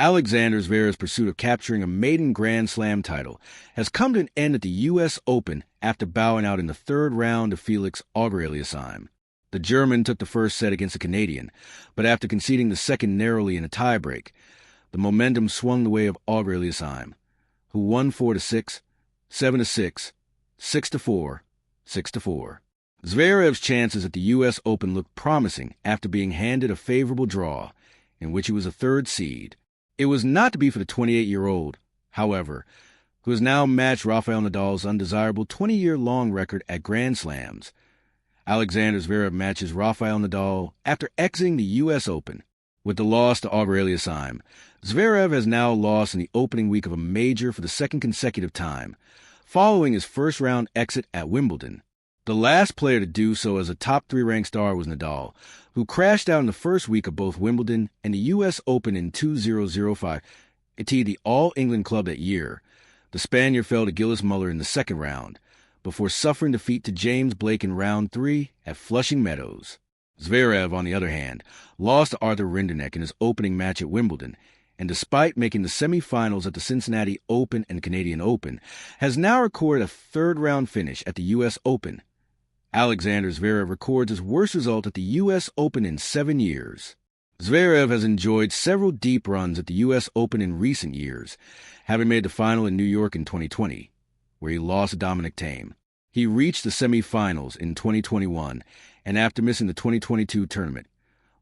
Alexander Zverev's pursuit of capturing a maiden Grand Slam title has come to an end at the U.S. Open after bowing out in the third round of Felix Auger-Aliassime. The German took the first set against the Canadian, but after conceding the second narrowly in a tiebreak, the momentum swung the way of Auger-Aliassime, who won 4-6, 7-6, 6-4, 6-4. Zverev's chances at the U.S. Open looked promising after being handed a favorable draw, in which he was a third seed. It was not to be for the 28-year-old, however, who has now matched Rafael Nadal's undesirable 20-year-long record at Grand Slams. Alexander Zverev matches Rafael Nadal after exiting the U.S. Open. With the loss to Auger-Aliassime, Zverev has now lost in the opening week of a major for the second consecutive time, following his first-round exit at Wimbledon. The last player to do so as a top three-ranked star was Nadal, who crashed out in the first week of both Wimbledon and the U.S. Open in 2005. It the All-England club that year. The Spaniard fell to Gilles Muller in the second round, before suffering defeat to James Blake in round 3 at Flushing Meadows. Zverev, on the other hand, lost to Arthur Rinderknech in his opening match at Wimbledon, and despite making the semifinals at the Cincinnati Open and Canadian Open, has now recorded a third-round finish at the U.S. Open. Alexander Zverev records his worst result at the U.S. Open in 7 years. Zverev has enjoyed several deep runs at the U.S. Open in recent years, having made the final in New York in 2020, where he lost to Dominic Thiem. He reached the semifinals in 2021, and after missing the 2022 tournament,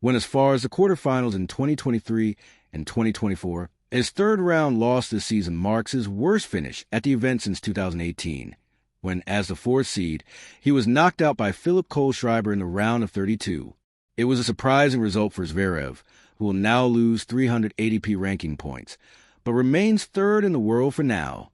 went as far as the quarterfinals in 2023 and 2024. His third-round loss this season marks his worst finish at the event since 2018. When, as the fourth seed, he was knocked out by Philip Kohlschreiber in the round of 32. It was a surprising result for Zverev, who will now lose 300 ATP ranking points, but remains third in the world for now.